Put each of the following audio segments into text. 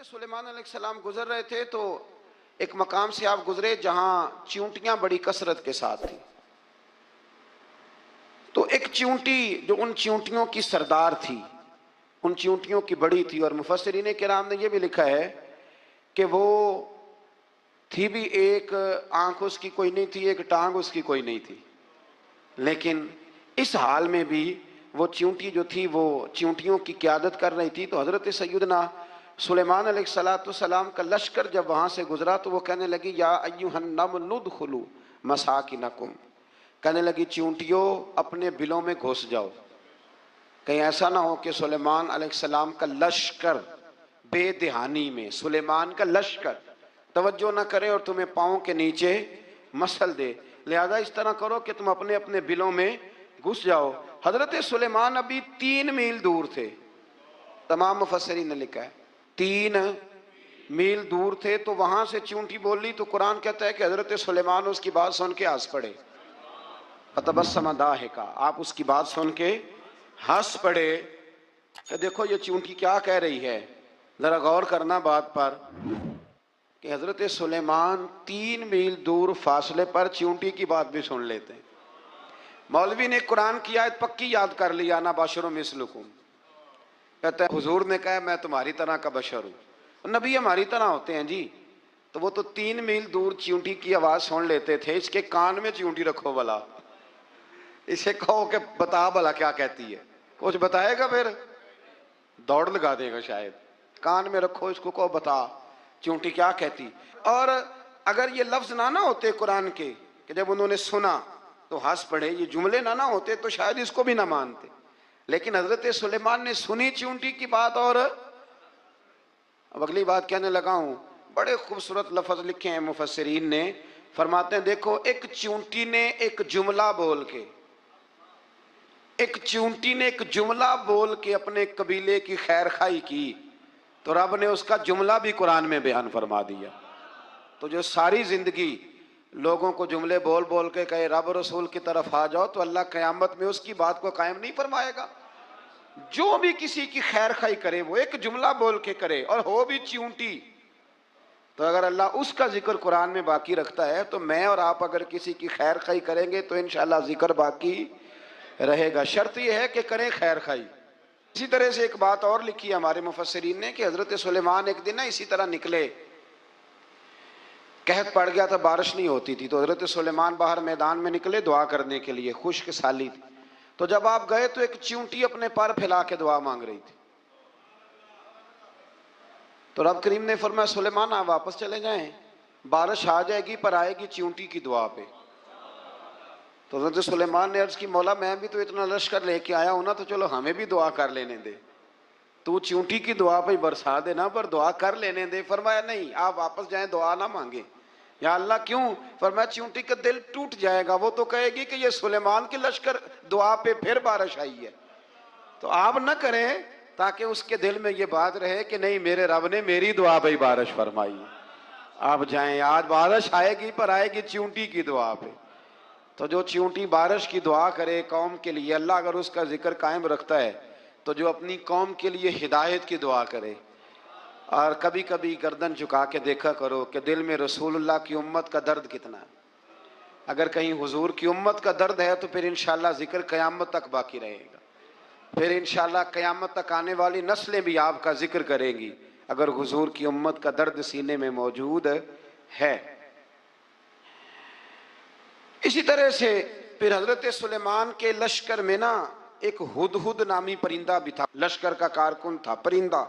सुलेमान अलैहिस्सलाम गुजर रहे थे तो एक मकाम से आप गुजरे जहां चींटियां बड़ी कसरत के साथ थी। तो एक चींटी जो उन चींटियों की सरदार थी, उन चींटियों की बड़ी थी, और मुफस्सिरीन किराम ने यह भी लिखा है कि वो थी भी, एक आंख उसकी कोई नहीं थी, एक टांग उसकी कोई नहीं थी, लेकिन इस हाल में भी वो चींटी जो थी वो चींटियों की क़यादत कर रही थी। तो हज़रत सैयदना सुलेमान अलैहिस्सलाम का लश्कर जब वहाँ से गुजरा तो वो कहने लगी, या अय्युहन नमल उदखुलू मसाकिनकुम, कहने लगी चींटियों अपने बिलों में घुस जाओ, कहीं ऐसा ना हो कि सुलेमान अलैहिस्सलाम का लश्कर बेदहानी में, सुलेमान का लश्कर तवज्जो ना करे और तुम्हें पाँव के नीचे मसल दे, लिहाजा इस तरह करो कि तुम अपने अपने बिलों में घुस जाओ। हजरत सुलेमान अभी 3 मील दूर थे, तमाम मुफस्सिरीन ने लिखा है 3 मील दूर थे। तो वहां से चींटी बोली तो कुरान कहता है कि हजरत सुलेमान उसकी बात सुन के हंस पड़े, फतबस्सम दाहिका, आप उसकी बात सुन के हंस पड़े कि देखो ये चींटी क्या कह रही है, जरा गौर करना बात पर कि हजरत सुलेमान 3 मील दूर फासले पर चींटी की बात भी सुन लेते हैं। मौलवी ने कुरान की आयत पक्की याद कर लिया, ना बशर मिसलुकुम, कहता है हुजूर ने कहा मैं तुम्हारी तरह का बशर हूँ, नबी हमारी तरह होते हैं जी। तो वो तो 3 मील दूर चींटी की आवाज़ सुन लेते थे, इसके कान में चींटी रखो भला, इसे कहो कि बता भला क्या कहती है, कुछ बताएगा फिर दौड़ लगा देगा शायद, कान में रखो इसको, कहो बता चींटी क्या कहती। और अगर ये लफ्ज़ ना होते कुरान के कि जब उन्होंने सुना तो हंस पड़े, ये जुमले ना होते तो शायद इसको भी ना मानते, लेकिन हजरत सुलेमान ने सुनी चींटी की बात। और अब अगली बात कहने लगा हूं, बड़े खूबसूरत लफ्ज़ लिखे हैं मुफस्सिरीन ने, फरमाते हैं देखो एक चींटी ने एक जुमला बोल के, एक चींटी ने एक जुमला बोल के अपने कबीले की खैर खाई की तो रब ने उसका जुमला भी कुरान में बयान फरमा दिया। तो जो सारी जिंदगी लोगों को जुमले बोल बोल के कहे रब रसूल की तरफ आ जाओ, तो अल्लाह क़यामत में उसकी बात को कायम नहीं फरमाएगा। जो भी किसी की खैर खाई करे वो एक जुमला बोल के करे, और हो भी चींटी, तो अगर अल्लाह उसका जिक्र कुरान में बाकी रखता है तो मैं और आप अगर किसी की खैर खाई करेंगे तो इंशाअल्लाह जिक्र बाकी रहेगा। शर्त यह है कि करें खैर खाई। इसी तरह से एक बात और लिखी है हमारे मुफस्सिरीन ने कि हजरत सुलेमान एक दिन ना इसी तरह निकले, कहत पड़ गया था, बारिश नहीं होती थी, तो हजरत सुलेमान बाहर मैदान में निकले दुआ करने के लिए, खुश्क साली थी। तो जब आप गए तो एक चींटी अपने पर फैला के दुआ मांग रही थी। तो रब करीम ने फरमाया सुलेमान आप वापस चले जाएं, बारिश आ जाएगी पर आएगी चींटी की दुआ पे। तो हजरत सुलेमान ने अर्ज की मौला मैं भी तो इतना लश्कर लेके आया हूं ना, तो चलो हमें भी दुआ कर लेने दे, तू चींटी की दुआ पे बरसा देना पर दुआ कर लेने दे। फरमाया नहीं आप वापस जाएं, दुआ ना मांगे। या अल्लाह क्यों? फरमाया चींटी का दिल टूट जाएगा, वो तो कहेगी कि ये सुलेमान की लश्कर दुआ पे फिर बारिश आई है। तो आप न करें ताकि उसके दिल में ये बात रहे कि नहीं मेरे रब ने मेरी दुआ पे बारिश फरमाई। आप जाएं, आज बारिश आएगी पर आएगी चींटी की दुआ पे। तो जो चींटी बारिश की दुआ करे कौम के लिए, अल्लाह अगर उसका जिक्र कायम रखता है, तो जो अपनी कौम के लिए हिदायत की दुआ करे। और कभी कभी गर्दन झुका के देखा करो कि दिल में रसूलुल्लाह की उम्मत का दर्द कितना है। अगर कहीं हुजूर की उम्मत का दर्द है तो फिर इंशाअल्लाह जिक्र क़यामत तक बाकी रहेगा, फिर इंशाअल्लाह क़यामत तक आने वाली नस्लें भी आपका जिक्र करेंगी अगर हुजूर की उम्मत का दर्द सीने में मौजूद है। इसी तरह से फिर हजरत सुलेमान के लश्कर में ना एक हुदहुद नामी परिंदा भी था, लश्कर का कारकुन था परिंदा।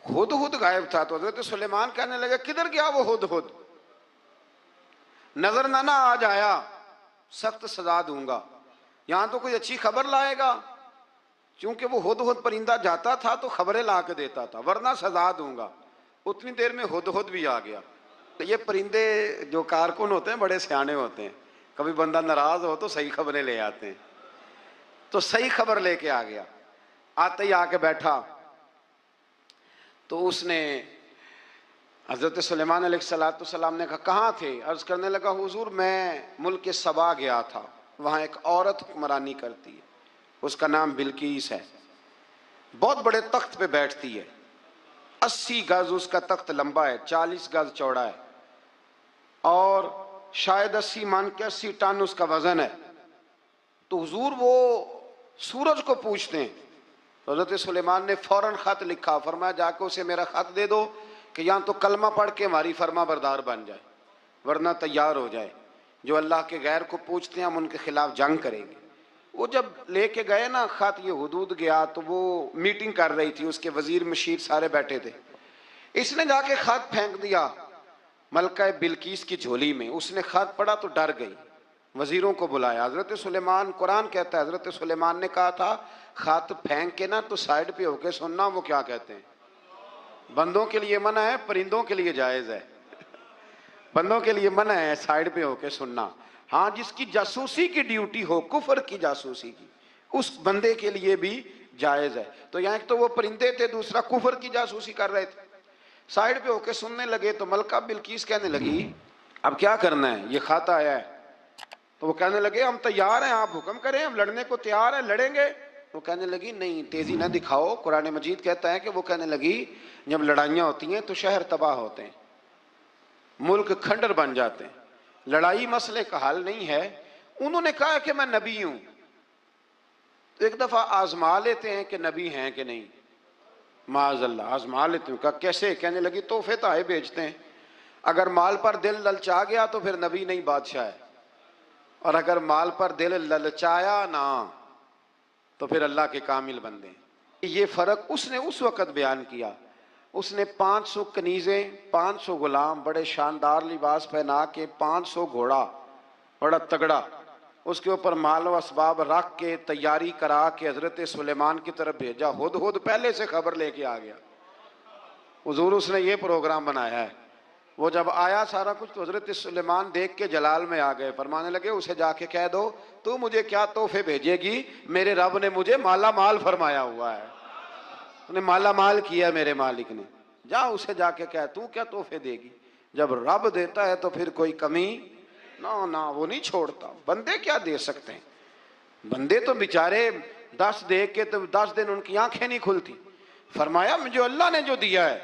हुदहुद गायब था, तो हजरत सुलेमान कहने लगे किधर गया वो हुदहुद, नजर ना आ जाया सख्त सजा दूंगा, यहां तो कोई अच्छी खबर लाएगा। क्योंकि वो हुदहुद परिंदा जाता था तो खबरें ला के देता था, वरना सजा दूंगा। उतनी देर में हुदहुद भी आ गया। तो ये परिंदे जो कारकुन होते हैं बड़े सियाने होते हैं, कभी बंदा नाराज हो तो सही खबरें ले आते हैं। तो सही खबर लेके आ गया, आते ही आके बैठा। तो उसने हजरत सुलेमान अलैहिस्सलाम ने कहा कहाँ थे? अर्ज करने लगा हुजूर मैं मुल्क के सबा गया था, वहाँ एक औरत हुक्मरानी करती है, उसका नाम बिल्कीस है, बहुत बड़े तख्त पे बैठती है। 80 गज उसका तख्त लंबा है, 40 गज चौड़ा है, और शायद 80 मान के 80 टन उसका वजन है। तो हुजूर वो सूरज को पूछते हैं। तो हज़रत सुलेमान ने फौरन खत लिखा, फरमाया जाके उसे मेरा खत दे दो कि यहाँ तो कलमा पढ़ के हमारी फरमा बरदार बन जाए, वरना तैयार हो जाए। जो अल्लाह के गैर को पूछते हैं हम उनके खिलाफ जंग करेंगे। वो जब लेके गए ना खत, ये हुदूद गया तो वो मीटिंग कर रही थी, उसके वजीर मशीर सारे बैठे थे। इसने जाके खत फेंक दिया मलका बिल्कीस की झोली में। उसने खत पढ़ा तो डर गई, वजीरों को बुलाया। हजरत सुलेमान, कुरान कहता है हजरत सुलेमान ने कहा था खत फेंक के ना तो साइड पे होके सुनना वो क्या कहते हैं। बंदों के लिए मना है, परिंदों के लिए जायज है। बंदों के लिए मना है साइड पे होके सुनना। हाँ, जिसकी जासूसी की ड्यूटी हो, कुफर की जासूसी की, उस बंदे के लिए भी जायज है। तो यहाँ एक तो वो परिंदे थे, दूसरा कुफर की जासूसी कर रहे थे। साइड पे होके सुनने लगे तो मलका बिल्कीस कहने लगी अब क्या करना है, ये खत आया है। तो वो कहने लगे हम तैयार हैं, आप हुक्म करें, हम लड़ने को तैयार हैं, लड़ेंगे। वो कहने लगी नहीं, तेजी ना दिखाओ। कुरान मजीद कहता है कि वो कहने लगी जब लड़ाइयाँ होती हैं तो शहर तबाह होते हैं, मुल्क खंडर बन जाते हैं, लड़ाई मसले का हल नहीं है। उन्होंने कहा कि मैं नबी हूं, तो एक दफा आजमा लेते हैं कि नबी हैं कि नहीं। माज़अल्लाह, आजमा लेते हूँ। कहा कैसे? कहने लगी तोहफे तो आए भेजते हैं, अगर माल पर दिल ललचा गया तो फिर नबी नहीं बादशाह है, और अगर माल पर दिल ललचाया ना तो फिर अल्लाह के कामिल बंदे। ये फर्क उसने उस वक़्त बयान किया। उसने 500 कनीज़ें, 500 गुलाम, बड़े शानदार लिबास पहना के, 500 घोड़ा बड़ा तगड़ा, उसके ऊपर माल व असबाब रख के तैयारी करा के हजरत सुलेमान की तरफ भेजा। हुद पहले से खबर लेके आ गया, हुजूर उसने ये प्रोग्राम बनाया है। वो जब आया सारा कुछ तो हजरत सुलेमान देख के जलाल में आ गए, फरमाने लगे उसे जाके कह दो तू मुझे क्या तोहफे भेजेगी, मेरे रब ने मुझे माला माल फरमाया हुआ है, उन्हें माला माल किया मेरे मालिक ने। जा उसे जाके कह तू क्या तोहफे देगी। जब रब देता है तो फिर कोई कमी ना ना, वो नहीं छोड़ता। बंदे क्या दे सकते हैं, बंदे तो बेचारे 10 दे के तो 10 दिन उनकी आंखें नहीं खुलती। फरमाया मुझे अल्लाह ने जो दिया है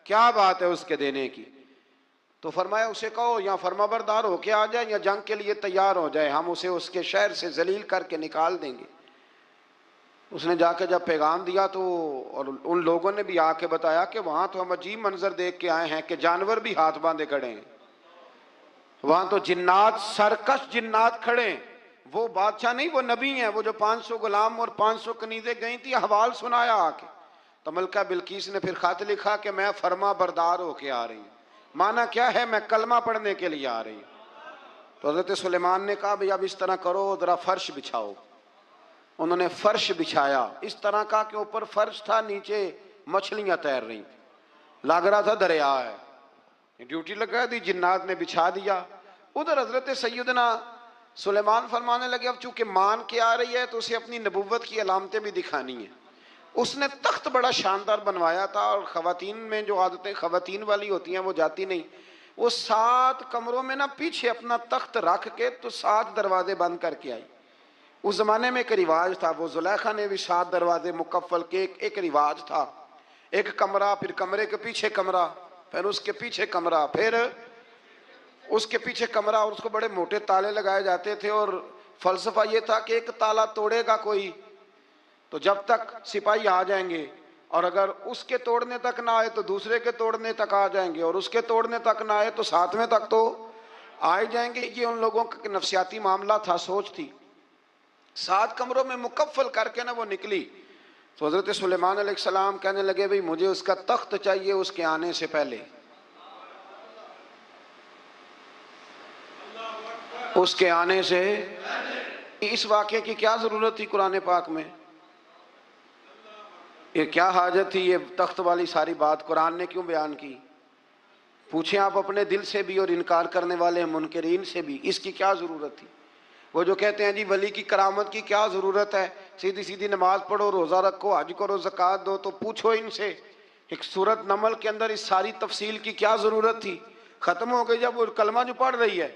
क्या बात है उसके देने की। तो फरमाया उसे कहो या फरमाबरदार होके आ जाए या जंग के लिए तैयार हो जाए, हम उसे उसके शहर से जलील करके निकाल देंगे। उसने जाके जब पैगाम दिया तो और उन लोगों ने भी आके बताया कि वहां तो हम अजीब मंजर देख के आए हैं कि जानवर भी हाथ बांधे खड़े हैं, वहां तो जिन्नात, सरकश जिन्नात खड़े हैं। वो बादशाह नहीं, वो नबी हैं। वो जो 500 गुलाम और 500 कनीज़ें गई थी, हवाल सुनाया आके। तो मलका बिल्कीस ने फिर खत लिखा कि मैं फरमा बरदार होके आ रही हूँ। माना क्या है, मैं कलमा पढ़ने के लिए आ रही हूँ। तो हजरत सुलेमान ने कहा भाई अब इस तरह करो, जरा फर्श बिछाओ। उन्होंने फर्श बिछाया इस तरह का कि ऊपर फर्श था, नीचे मछलियां तैर रही थी, लग रहा था दरिया है। ड्यूटी लगा दी, जिन्नात ने बिछा दिया। उधर हजरत सैयदना सुलेमान फरमाने लगे अब चूंकि मान के आ रही है तो उसे अपनी नबुव्वत की अलामतें भी दिखानी है। उसने तख्त बड़ा शानदार बनवाया था, और खवातीन में जो आदतें खवातीन वाली होती हैं वो जाती नहीं। वो 7 कमरों में ना पीछे अपना तख्त रख के तो 7 दरवाजे बंद करके आई। उस जमाने में एक रिवाज था, वो जुलेखा ने भी 7 दरवाजे मुकफ्फल के एक रिवाज था। एक कमरा, फिर कमरे के पीछे कमरा, फिर उसके पीछे कमरा, फिर उसके पीछे कमरा, और उसको बड़े मोटे ताले लगाए जाते थे। और फलसफा ये था कि एक ताला तोड़ेगा कोई तो जब तक सिपाही आ जाएंगे, और अगर उसके तोड़ने तक ना आए तो दूसरे के तोड़ने तक आ जाएंगे, और उसके तोड़ने तक ना आए तो 7वें तक तो आ ही जाएंगे। ये उन लोगों का नफसियाती मामला था, सोच थी। 7 कमरों में मुकफ्फल करके ना वो निकली। तो हजरत सुलेमान अलैहिस्सलाम कहने लगे भाई मुझे उसका तख्त चाहिए उसके आने से पहले। उसके आने से इस वाक़े की क्या जरूरत थी कुरान पाक में, ये क्या हाजत थी, ये तख्त वाली सारी बात कुरान ने क्यों बयान की। पूछें आप अपने दिल से भी और इनकार करने वाले मुनकरीन से भी, इसकी क्या ज़रूरत थी। वो जो कहते हैं जी वली की करामत की क्या ज़रूरत है, सीधी सीधी नमाज पढ़ो, रोज़ा रखो, हज करो, ज़कात दो, तो पूछो इनसे एक सूरत नमल के अंदर इस सारी तफसील की क्या ज़रूरत थी। ख़त्म हो गई जब वो कलमा जो पढ़ रही है,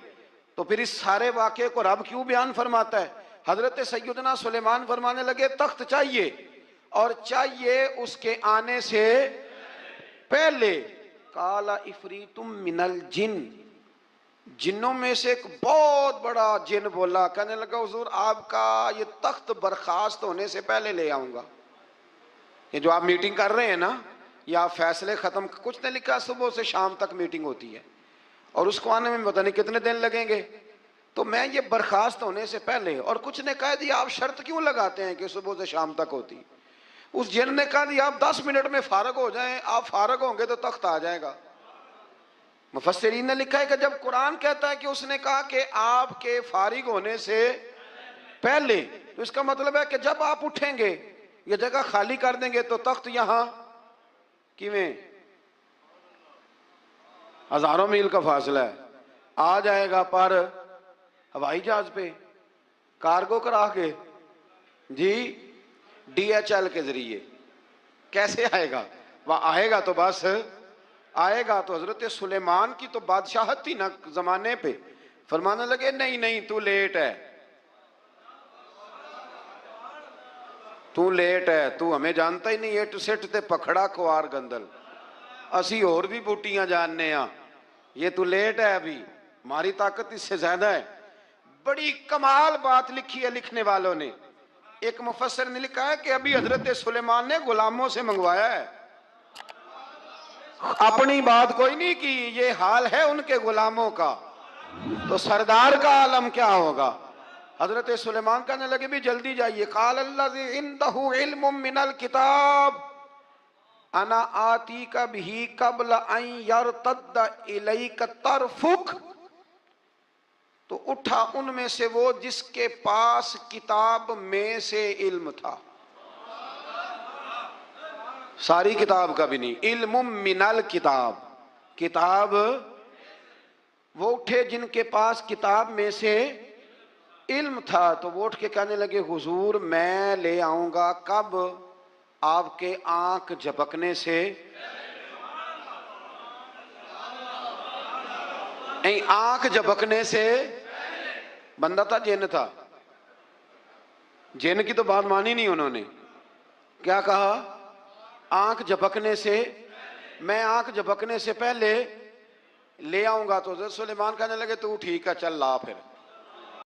तो फिर इस सारे वाक़े को रब क्यों बयान फरमाता है। हज़रत सैयदना सुलेमान फरमाने लगे तख्त चाहिए, और चाहिए उसके आने से पहले काला इफरीतुम मिनल जिन, जिन्नों में से एक बहुत बड़ा जिन बोला, कहने लगा हुजूर आपका ये तख्त बर्खास्त होने से पहले ले आऊंगा। ये जो आप मीटिंग कर रहे हैं ना, या आप फैसले खत्म, कुछ ने लिखा सुबह से शाम तक मीटिंग होती है और उसको आने में पता नहीं कितने दिन लगेंगे, तो मैं ये बर्खास्त होने से पहले। और कुछ ने कह दिया आप शर्त क्यों लगाते हैं कि सुबह से शाम तक होती। उस जिन ने कहा दिया आप 10 मिनट में फारग हो जाएं, आप फारग होंगे तो तख्त आ जाएगा। मुफस्सिरीन ने लिखा है कि जब कुरान कहता है कि उसने कहा कि आपके फारिग होने से पहले, तो इसका मतलब है कि जब आप उठेंगे ये जगह खाली कर देंगे तो तख्त यहां किवें, हजारों मील का फासला है, आ जाएगा। पर हवाई जहाज पे कार्गो करा के जी, DHL के जरिए कैसे आएगा? वह आएगा तो बस आएगा। तो हजरत सुलेमान की तो बादशाहत थी ना जमाने पे, फरमाने लगे नहीं नहीं तू लेट है, तू लेट है, तू हमें जानता ही नहीं। एट सेट ते पखड़ा कुआर गंदल, असी और भी बूटियां जानने आ, ये तू लेट है, अभी हमारी ताकत इससे ज्यादा है। बड़ी कमाल बात लिखी है लिखने वालों ने। एक मुफस्सिर ने लिखा है कि अभी हजरत सुलेमान ने गुलामों से मंगवाया है, अपनी बात कोई नहीं की। ये हाल है उनके गुलामों का, तो सरदार का आलम क्या होगा। हजरत सुलेमान कहने लगे भी जल्दी जाइए। काल अल्लज़ी इंदहु इल्मुम मिनल किताब अना आती का भी कबल अन यरतद्द इलैका तरफुक। तो उठा उनमें से वो जिसके पास किताब में से इल्म था, सारी किताब का भी नहीं, इल्मुम मिनल किताब, किताब। वो उठे जिनके पास किताब में से इल्म था, तो वो उठ के कहने लगे हुजूर मैं ले आऊंगा कब? आपके आंख झपकने से, नहीं आंख झपकने से। बंदा था जिन था, जिन की तो बात मानी नहीं उन्होंने। क्या कहा? आंख झपकने से, मैं आंख झपकने से पहले ले आऊंगा। तो हज़रत सुलेमान कहने लगे तू ठीक है चल ला फिर।